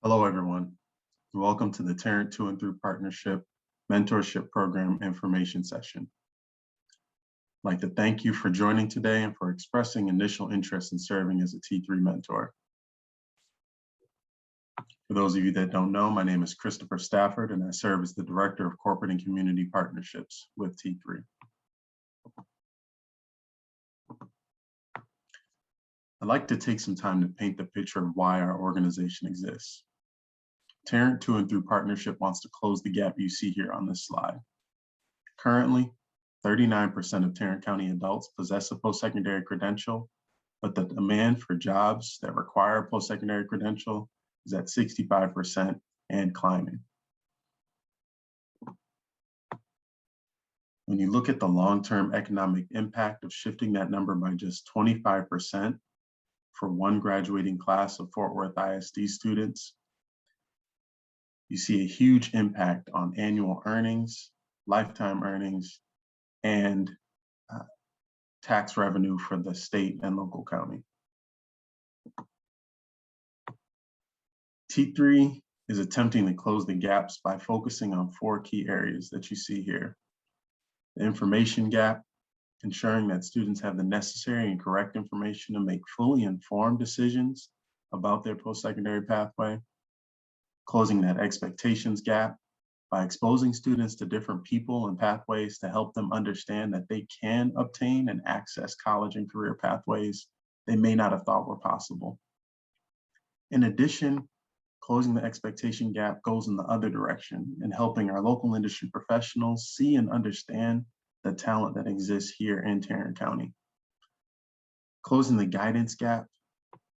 Hello, everyone. Welcome to the Tarrant To and Through Partnership Mentorship Program information session. I'd like to thank you for joining today and for expressing initial interest in serving as a T3 mentor. For those of you that don't know, my name is Christopher Stafford, and I serve as the Director of Corporate and Community Partnerships with T3. I'd like to take some time to paint the picture of why our organization exists. Tarrant To and Through Partnership wants to close the gap you see here on this slide. Currently, 39% of Tarrant County adults possess a post-secondary credential, but the demand for jobs that require a post-secondary credential is at 65% and climbing. When you look at the long-term economic impact of shifting that number by just 25% for one graduating class of Fort Worth ISD students, you see a huge impact on annual earnings, lifetime earnings, and tax revenue for the state and local county. T3 is attempting to close the gaps by focusing on 4 key areas that you see here. The information gap, ensuring that students have the necessary and correct information to make fully informed decisions about their post-secondary pathway. Closing that expectations gap by exposing students to different people and pathways to help them understand that they can obtain and access college and career pathways they may not have thought were possible. In addition, closing the expectation gap goes in the other direction in helping our local industry professionals see and understand the talent that exists here in Tarrant County. Closing the guidance gap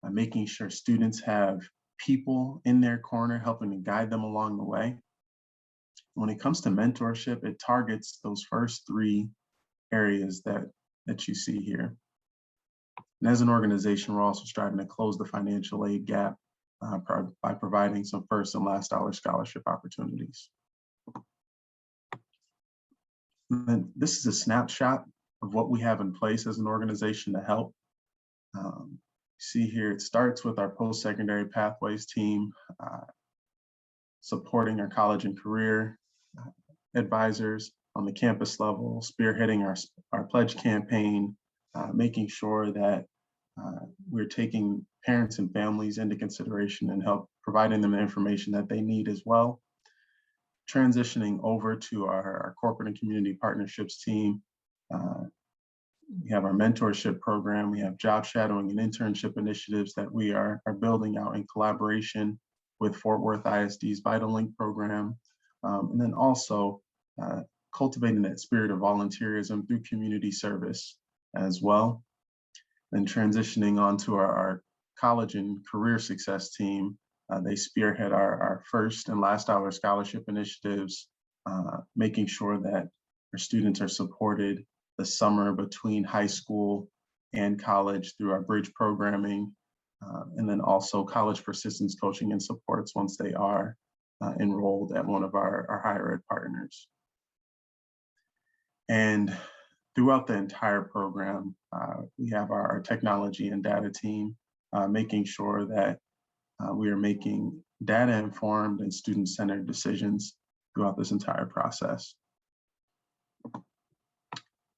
by making sure students have people in their corner helping to guide them along the way. When it comes to mentorship, it targets those first 3 areas that you see here. And as an organization, we're also striving to close the financial aid gap by providing some first and last dollar scholarship opportunities. And this is a snapshot of what we have in place as an organization to help. You see here, it starts with our post-secondary pathways team, supporting our college and career advisors on the campus level, spearheading our pledge campaign, making sure that we're taking parents and families into consideration and help providing them the information that they need as well. Transitioning over to our corporate and community partnerships team, we have our mentorship program, we have job shadowing and internship initiatives that we are building out in collaboration with Fort Worth ISD's Vital Link program, and then also cultivating that spirit of volunteerism through community service as well. And transitioning onto our college and career success team, they spearhead our first and last dollar scholarship initiatives, making sure that our students are supported the summer between high school and college through our bridge programming, and then also college persistence coaching and supports once they are enrolled at one of our higher ed partners. And throughout the entire program, we have our technology and data team, making sure that we are making data-informed and student-centered decisions throughout this entire process.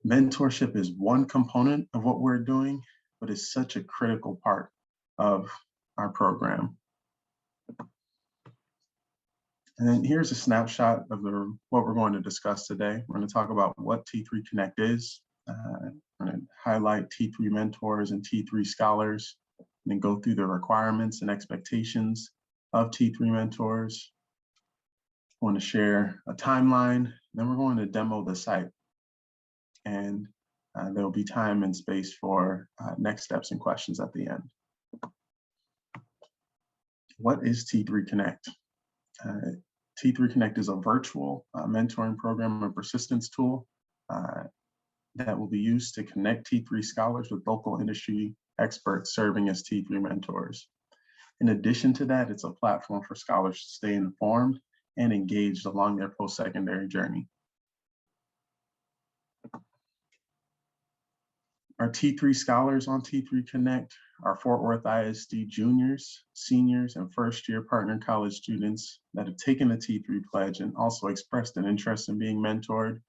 Mentorship is one component of what we're doing, but it's such a critical part of our program. And then here's a snapshot of what we're going to discuss today. We're going to talk about what T3 Connect is. We're going to highlight T3 mentors and T3 scholars, and then go through the requirements and expectations of T3 mentors. I want to share a timeline, then we're going to demo the site. And there'll be time and space for next steps and questions at the end. What is T3 Connect? T3 Connect is a virtual mentoring program and persistence tool that will be used to connect T3 scholars with local industry experts serving as T3 mentors. In addition to that, it's a platform for scholars to stay informed and engaged along their post-secondary journey. Our T3 scholars on T3 Connect are Fort Worth ISD juniors, seniors, and first-year partner college students that have taken the T3 pledge and also expressed an interest in being mentored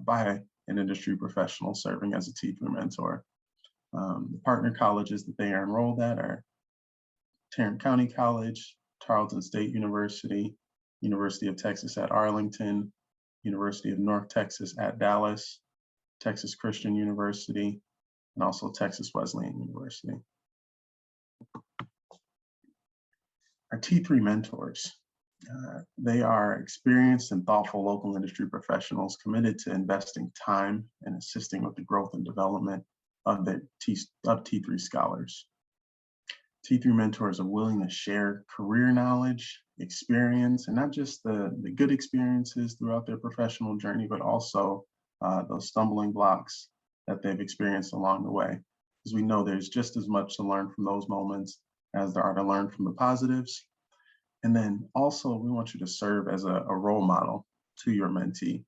by an industry professional serving as a T3 mentor. The partner colleges that they are enrolled at are Tarrant County College, Tarleton State University, University of Texas at Arlington, University of North Texas at Dallas, Texas Christian University, and also Texas Wesleyan University. Our T3 mentors, they are experienced and thoughtful local industry professionals committed to investing time and assisting with the growth and development of T3 scholars. T3 mentors are willing to share career knowledge, experience, and not just the good experiences throughout their professional journey, but also those stumbling blocks that they've experienced along the way. Because we know there's just as much to learn from those moments as there are to learn from the positives. And then also we want you to serve as a role model to your mentee.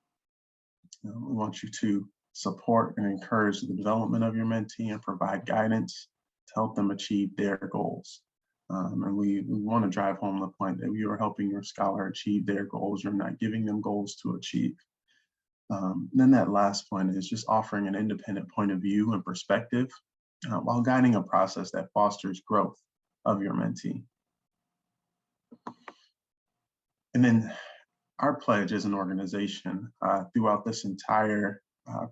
We want you to support and encourage the development of your mentee and provide guidance to help them achieve their goals. And we want to drive home the point that you are helping your scholar achieve their goals. You're not giving them goals to achieve. Then that last point is just offering an independent point of view and perspective while guiding a process that fosters growth of your mentee. And then our pledge as an organization throughout this entire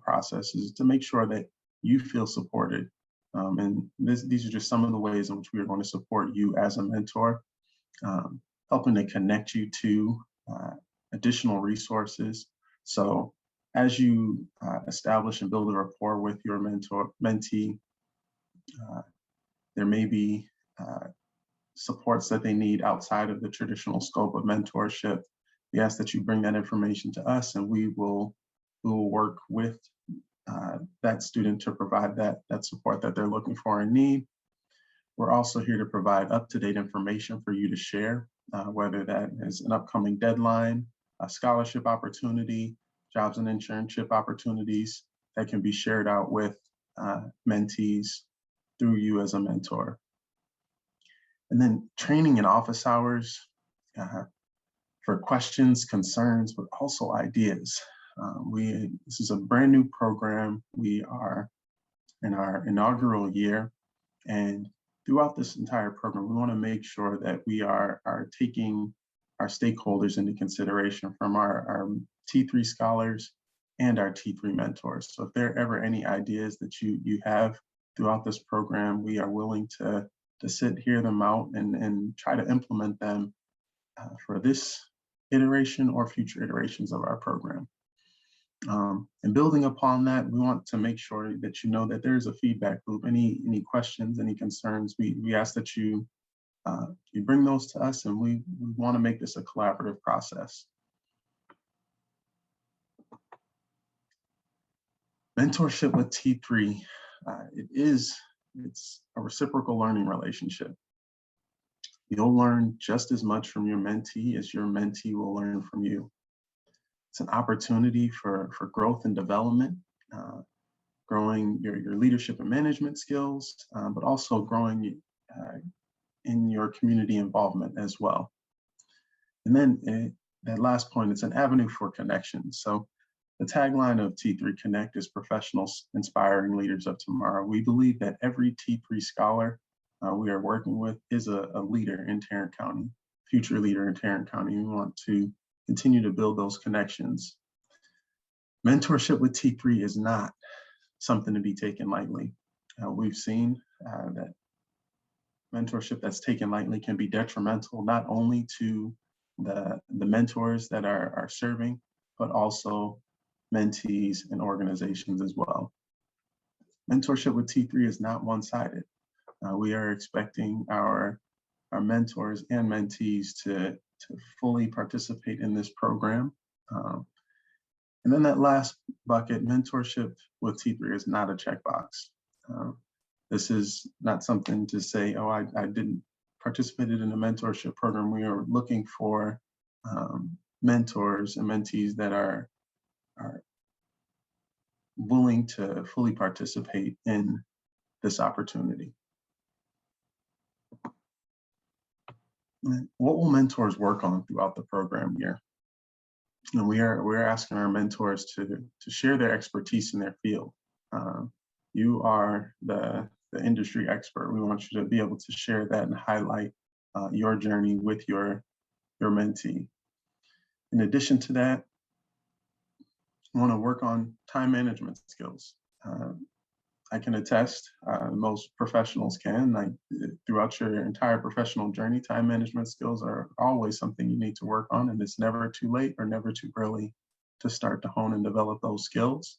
process is to make sure that you feel supported. And these are just some of the ways in which we are going to support you as a mentor, helping to connect you to additional resources. So as you establish and build a rapport with your mentee, there may be supports that they need outside of the traditional scope of mentorship. We ask that you bring that information to us, and we will work with that student to provide that support that they're looking for and need. We're also here to provide up-to-date information for you to share, whether that is an upcoming deadline, a scholarship opportunity, jobs and internship opportunities that can be shared out with mentees through you as a mentor. And then training in office hours for questions, concerns, but also ideas. This is a brand new program. We are in our inaugural year, and throughout this entire program, we want to make sure that we are taking our stakeholders into consideration, from our T3 scholars and our T3 mentors. So if there are ever any ideas that you have throughout this program, we are willing to sit, hear them out, and try to implement them for this iteration or future iterations of our program. And building upon that, we want to make sure that you know that there is a feedback loop. Any questions, any concerns, we ask that you bring those to us, and we want to make this a collaborative process. Mentorship with T3, it's a reciprocal learning relationship. You'll learn just as much from your mentee as your mentee will learn from you. It's an opportunity for growth and development, growing your leadership and management skills, but also growing in your community involvement as well. And then that last point, it's an avenue for connection. So the tagline of T3 Connect is professionals inspiring leaders of tomorrow. We believe that every T3 scholar we are working with is a leader in Tarrant County, future leader in Tarrant County. We want to continue to build those connections. Mentorship with T3 is not something to be taken lightly. We've seen that mentorship that's taken lightly can be detrimental not only to the mentors that are serving, but also mentees and organizations as well. Mentorship with T3 is not one-sided. We are expecting our mentors and mentees to fully participate in this program. And then that last bucket, mentorship with T3 is not a checkbox. This is not something to say, oh, I didn't participate in a mentorship program. We are looking for mentors and mentees that are willing to fully participate in this opportunity. What will mentors work on throughout the program year? And we're asking our mentors to share their expertise in their field. You are the industry expert. We want you to be able to share that and highlight your journey with your mentee. In addition to that, I want to work on time management skills. I can attest, most professionals can, throughout your entire professional journey, time management skills are always something you need to work on, and it's never too late or never too early to start to hone and develop those skills.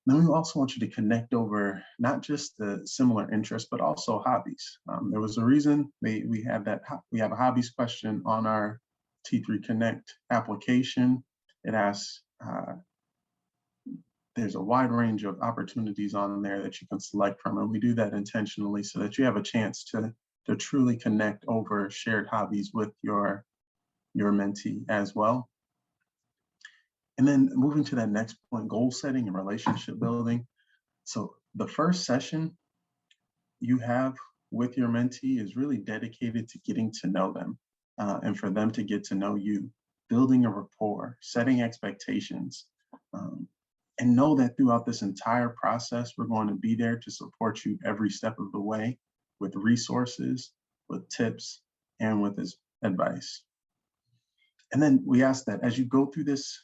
And then we also want you to connect over not just the similar interests, but also hobbies. There was a reason we have a hobbies question on our T3 Connect application. It asks, there's a wide range of opportunities on there that you can select from, and we do that intentionally so that you have a chance to truly connect over shared hobbies with your mentee as well. And then moving to that next point, goal setting and relationship building. So the first session you have with your mentee is really dedicated to getting to know them and for them to get to know you, building a rapport, setting expectations. And know that throughout this entire process, we're going to be there to support you every step of the way with resources, with tips, and with this advice. And then we ask that as you go through this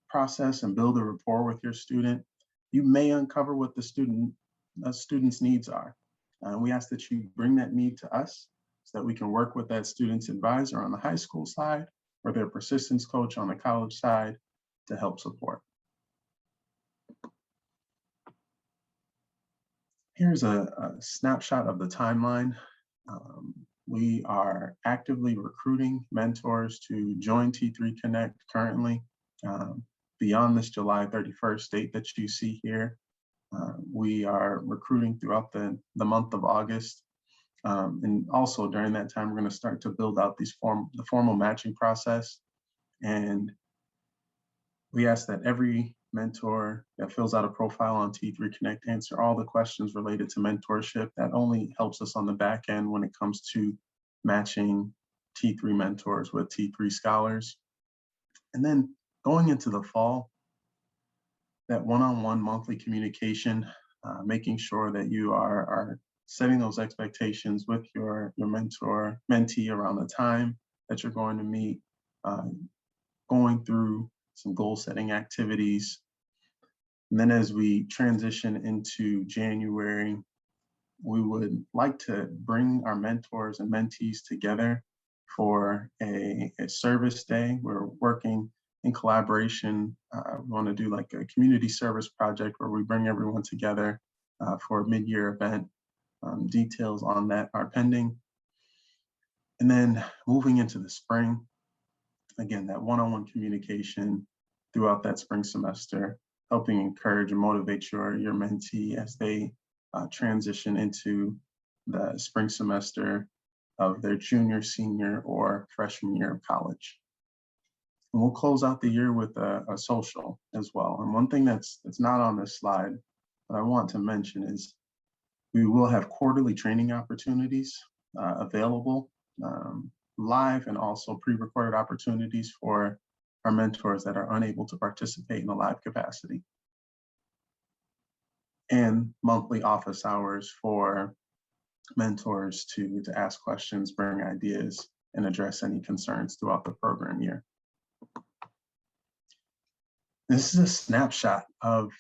process and build a rapport with your student, you may uncover what the student's needs are. We ask that you bring that need to us so that we can work with that student's advisor on the high school side or their persistence coach on the college side to help support. Here's a snapshot of the timeline. We are actively recruiting mentors to join T3 Connect currently. Beyond this July 31st date that you see here, we are recruiting throughout the month of August. And also during that time, we're going to start to build out the formal matching process. And we ask that every mentor that fills out a profile on T3 Connect answer all the questions related to mentorship. That only helps us on the back end when it comes to matching T3 mentors with T3 scholars. And then going into the fall, that one-on-one monthly communication, making sure that you are setting those expectations with your mentee around the time that you're going to meet, going through some goal setting activities. And then as we transition into January, we would like to bring our mentors and mentees together for a service day. We're working in collaboration. We want to do like a community service project where we bring everyone together for a mid-year event. Details on that are pending. And then moving into the spring, again, that one-on-one communication throughout that spring semester, helping encourage and motivate your mentee as they transition into the spring semester of their junior, senior, or freshman year of college. And we'll close out the year with a social as well. And one thing that's not on this slide that I want to mention is we will have quarterly training opportunities available live, and also pre-recorded opportunities for our mentors that are unable to participate in a live capacity. And monthly office hours for mentors to ask questions, bring ideas, and address any concerns throughout the program year. This is a snapshot of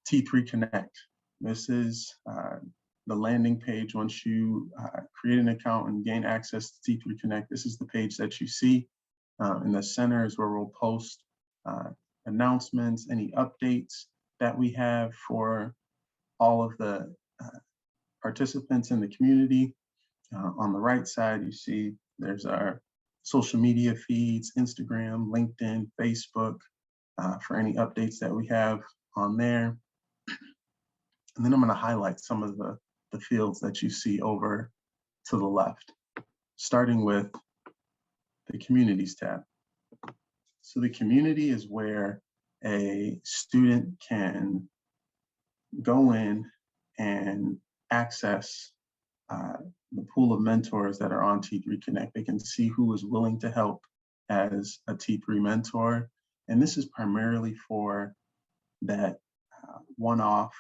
T3 Connect. This is the landing page. Once you create an account and gain access to T3 Connect, this is the page that you see. In the center is where we'll post announcements, any updates that we have for all of the participants in the community. On the right side, you see there's our social media feeds, Instagram, LinkedIn, Facebook, for any updates that we have on there. And then I'm going to highlight some of the fields that you see over to the left, starting with the communities tab. So the community is where a student can go in and access the pool of mentors that are on T3 Connect. They can see who is willing to help as a T3 mentor. And this is primarily for that one-off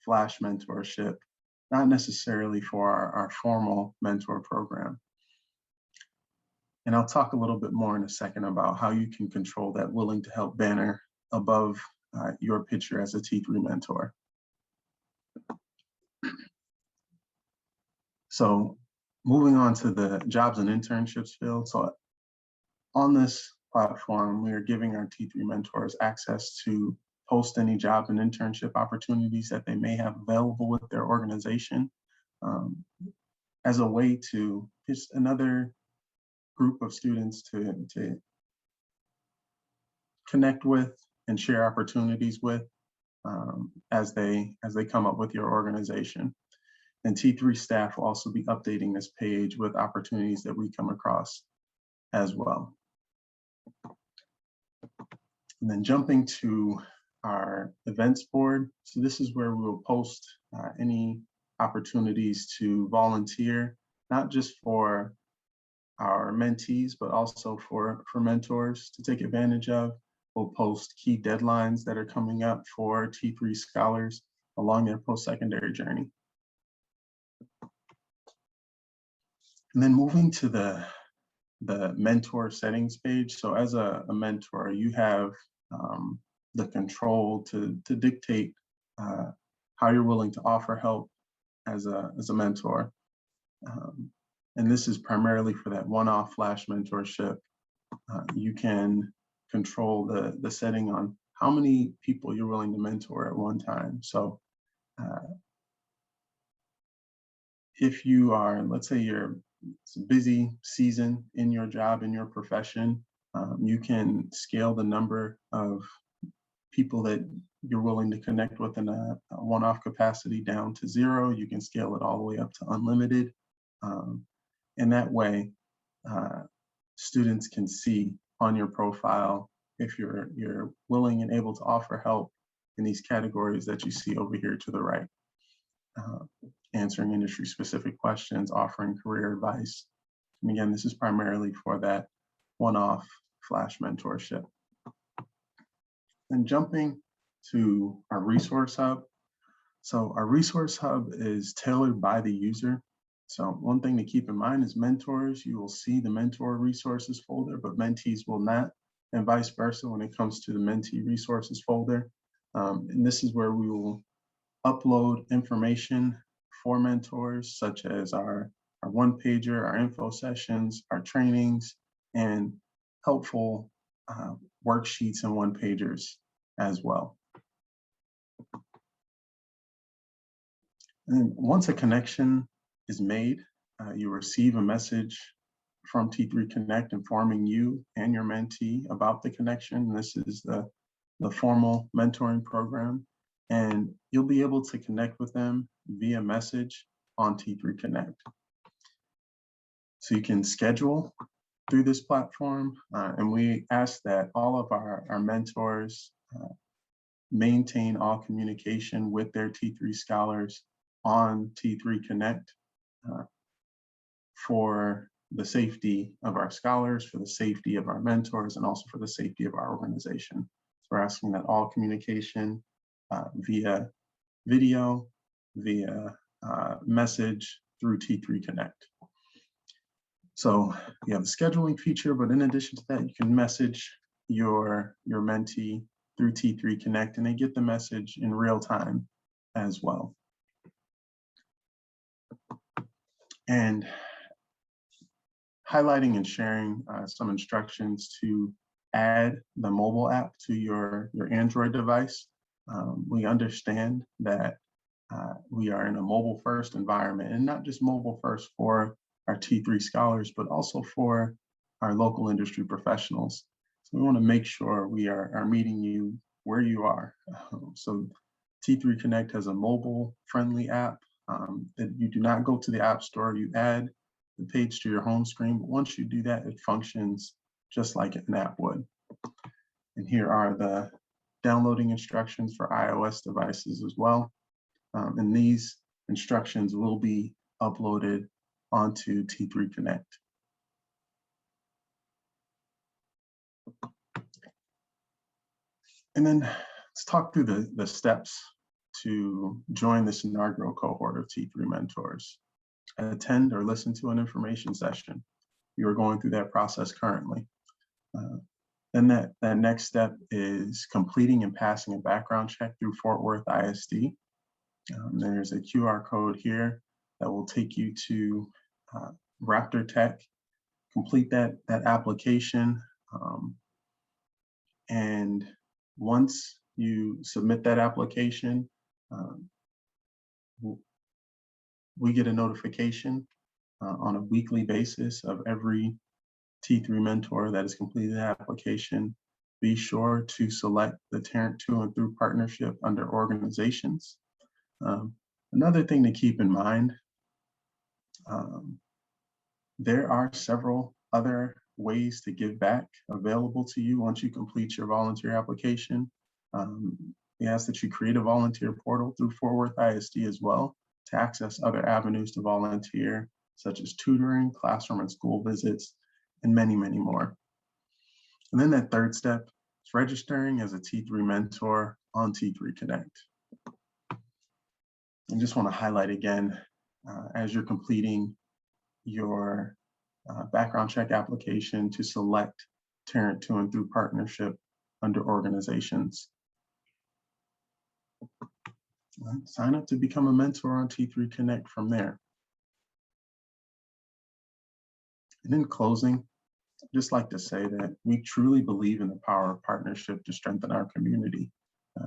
flash mentorship, not necessarily for our formal mentor program. And I'll talk a little bit more in a second about how you can control that willing to help banner above your picture as a T3 mentor. So moving on to the jobs and internships field. So on this platform, we are giving our T3 mentors access to post any job and internship opportunities that they may have available with their organization, as a way to just another group of students to connect with and share opportunities with as they come up with your organization. And T3 staff will also be updating this page with opportunities that we come across as well. And then jumping to our events board. So this is where we will post any opportunities to volunteer, not just for our mentees, but also for mentors to take advantage of. We'll post key deadlines that are coming up for T3 scholars along their post-secondary journey. And then moving to the mentor settings page. So as a mentor, you have the control to dictate how you're willing to offer help as a mentor. And this is primarily for that one-off flash mentorship. You can control the setting on how many people you're willing to mentor at one time. So if you are, let's say it's a busy season in your job, in your profession, you can scale the number of people that you're willing to connect with in a one-off capacity down to 0. You can scale it all the way up to unlimited. And that way, students can see on your profile if you're willing and able to offer help in these categories that you see over here to the right. Answering industry-specific questions, offering career advice. And again, this is primarily for that one-off flash mentorship. And jumping to our resource hub. So our resource hub is tailored by the user. So one thing to keep in mind is mentors, you will see the mentor resources folder, but mentees will not, and vice versa when it comes to the mentee resources folder. And this is where we will upload information for mentors, such as our one-pager, our info sessions, our trainings, and helpful worksheets and one-pagers as well. And once a connection is made, you receive a message from T3 Connect informing you and your mentee about the connection. This is the formal mentoring program, and you'll be able to connect with them via message on T3 Connect. So you can schedule through this platform, and we ask that all of our mentors maintain all communication with their T3 scholars on T3 Connect for the safety of our scholars, for the safety of our mentors, and also for the safety of our organization. So we're asking that all communication via video, via message through T3 Connect. So you have the scheduling feature, but in addition to that, you can message your mentee through T3 Connect, and they get the message in real time as well. And highlighting and sharing some instructions to add the mobile app to your Android device. We understand that we are in a mobile first environment, and not just mobile first for our T3 scholars, but also for our local industry professionals. So we want to make sure we are meeting you where you are. So T3 Connect has a mobile friendly app that you do not go to the App Store, you add the page to your home screen. But once you do that, it functions just like an app would. And here are the downloading instructions for iOS devices as well. And these instructions will be uploaded onto T3 Connect. And then let's talk through the steps to join this inaugural cohort of T3 mentors. Attend or listen to an information session. You are going through that process currently. Then that next step is completing and passing a background check through Fort Worth ISD. There's a QR code here that will take you to Raptor Tech. Complete that application. And once you submit that application, we get a notification on a weekly basis of every T3 mentor that has completed the application. Be sure to select the Tarrant to and through partnership under organizations. Another thing to keep in mind, there are several other ways to give back available to you once you complete your volunteer application. We ask that you create a volunteer portal through Fort Worth ISD as well to access other avenues to volunteer, such as tutoring, classroom and school visits, and many, many more. And then that third step is registering as a T3 mentor on T3 Connect. I just want to highlight again, as you're completing your background check application, to select Tarrant to and through partnership under organizations. Sign up to become a mentor on T3 Connect from there. And in closing, I'd just like to say that we truly believe in the power of partnership to strengthen our community.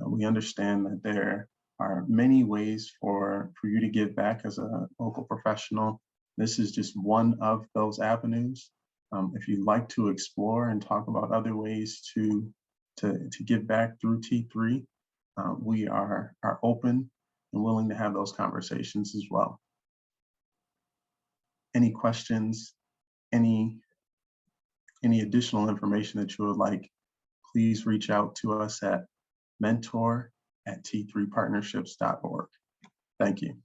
We understand that there are many ways for you to give back as a local professional. This is just one of those avenues. If you'd like to explore and talk about other ways to give back through T3, we are open and willing to have those conversations as well. Any questions, any additional information that you would like, please reach out to us at mentor@t3partnerships.org. Thank you.